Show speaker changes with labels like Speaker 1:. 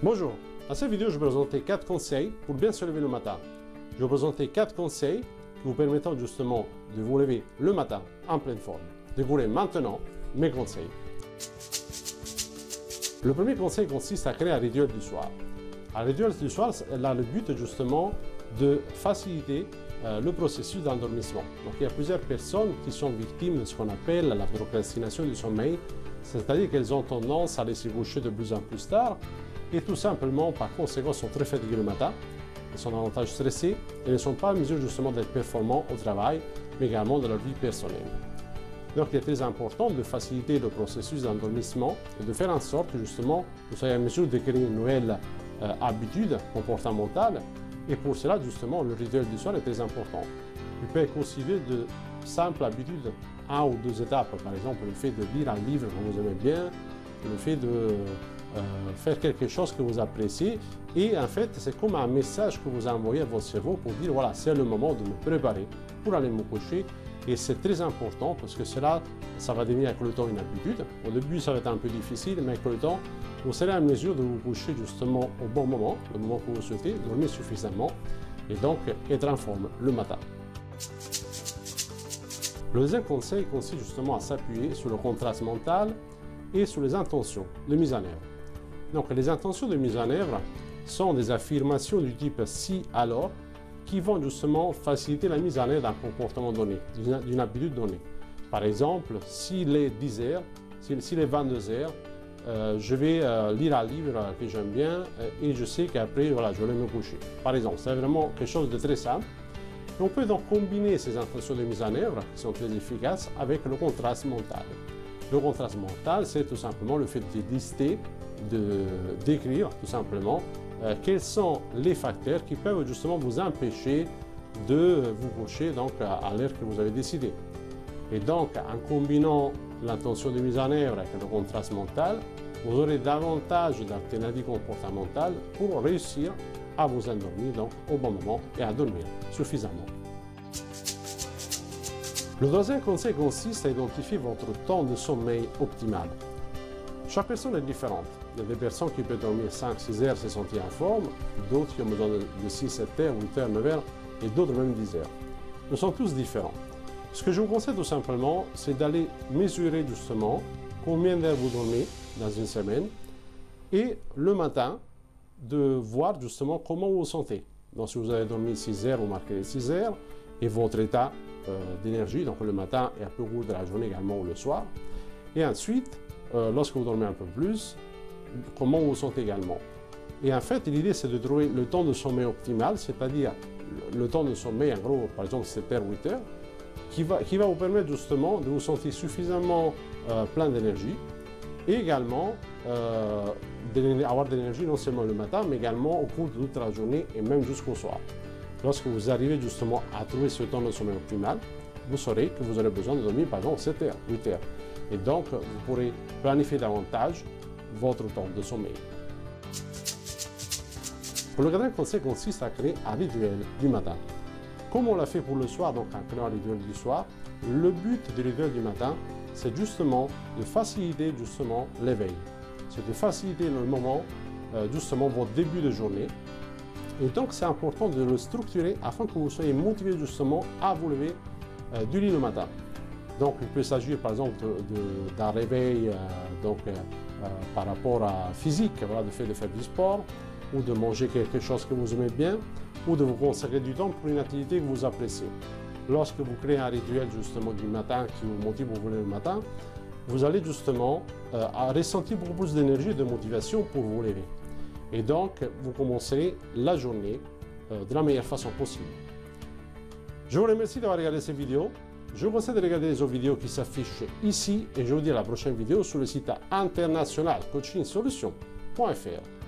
Speaker 1: Bonjour, dans cette vidéo je vais vous présenter 4 conseils pour bien se lever le matin. Je vais vous présenter 4 conseils qui vous permettront justement de vous lever le matin en pleine forme. Découvrez maintenant mes conseils. Le premier conseil consiste à créer un rituel du soir. Un rituel du soir a le but justement de faciliter le processus d'endormissement. Donc il y a plusieurs personnes qui sont victimes de ce qu'on appelle la procrastination du sommeil, c'est-à-dire qu'elles ont tendance à laisser coucher de plus en plus tard et tout simplement par conséquent sont très fatiguées le matin, elles sont davantage stressées et ne sont pas en mesure justement d'être performants au travail mais également dans leur vie personnelle. Donc il est très important de faciliter le processus d'endormissement et de faire en sorte que justement vous soyez en mesure de créer une nouvelle habitude comportementale. Et pour cela, justement, le rituel du soir est très important. Il peut être constitué de simples habitudes, 1 ou 2 étapes. Par exemple, le fait de lire un livre que vous aimez bien, le fait de faire quelque chose que vous appréciez. Et en fait, c'est comme un message que vous envoyez à votre cerveau pour dire, voilà, c'est le moment de me préparer pour aller me coucher. Et c'est très important parce que cela, ça va devenir avec le temps une habitude. Au début, ça va être un peu difficile, mais avec le temps, vous serez en mesure de vous coucher justement au bon moment, le moment que vous souhaitez, dormir suffisamment et donc être en forme le matin. Le deuxième conseil consiste justement à s'appuyer sur le contraste mental et sur les intentions de mise en œuvre. Donc les intentions de mise en œuvre sont des affirmations du type « si, alors » qui vont justement faciliter la mise en œuvre d'un comportement donné, d'une habitude donnée. Par exemple, s'il est 10 heures, s'il est 22 heures, je vais lire un livre que j'aime bien et je sais qu'après, voilà, je vais me coucher. Par exemple, c'est vraiment quelque chose de très simple. On peut donc combiner ces intentions de mise en œuvre, qui sont très efficaces, avec le contraste mental. Le contraste mental, c'est tout simplement le fait de lister, d'écrire tout simplement quels sont les facteurs qui peuvent justement vous empêcher de vous coucher donc, à l'heure que vous avez décidé. Et donc, en combinant l'intention de mise en œuvre avec le contraste mental, vous aurez davantage d'alternatives comportementales pour réussir à vous endormir donc, au bon moment et à dormir suffisamment. Le deuxième conseil consiste à identifier votre temps de sommeil optimal. Chaque personne est différente. Il y a des personnes qui peuvent dormir 5-6 heures, se sentir en forme, d'autres qui ont besoin de 6-7 heures, 8 heures, 9 heures, et d'autres même 10 heures. Nous sommes tous différents. Ce que je vous conseille tout simplement, c'est d'aller mesurer justement combien d'heures vous dormez dans une semaine et le matin, de voir justement comment vous vous sentez. Donc si vous avez dormi 6 heures, vous marquez les 6 heures et votre état d'énergie, donc le matin et un peu au cours de la journée également ou le soir. Et ensuite, lorsque vous dormez un peu plus, comment vous vous sentez également. Et en fait, l'idée c'est de trouver le temps de sommeil optimal, c'est-à-dire le temps de sommeil, en gros, par exemple 7 heures, 8 heures, qui va vous permettre justement de vous sentir suffisamment plein d'énergie et également avoir de l'énergie non seulement le matin, mais également au cours de toute la journée et même jusqu'au soir. Lorsque vous arrivez justement à trouver ce temps de sommeil optimal, vous saurez que vous aurez besoin de dormir par exemple 7 heures, 8 heures. Et donc, vous pourrez planifier davantage votre temps de sommeil. Le quatrième conseil consiste à créer un rituel du matin. Comme on l'a fait pour le soir, donc en créant un rituel du soir, le but du rituel du matin, c'est justement de faciliter justement l'éveil. C'est de faciliter le moment, justement votre début de journée. Et donc c'est important de le structurer afin que vous soyez motivé justement à vous lever du lit le matin. Donc il peut s'agir par exemple d'un réveil par rapport à physique, voilà, de faire du sport, ou de manger quelque chose que vous aimez bien, ou de vous consacrer du temps pour une activité que vous appréciez. Lorsque vous créez un rituel justement du matin qui vous motive pour vous lever le matin, vous allez justement ressentir beaucoup plus d'énergie et de motivation pour vous lever. Et donc, vous commencerez la journée de la meilleure façon possible. Je vous remercie d'avoir regardé cette vidéo. Je vous conseille de regarder les autres vidéos qui s'affichent ici et je vous dis à la prochaine vidéo sur le site international coachingsolutions.fr.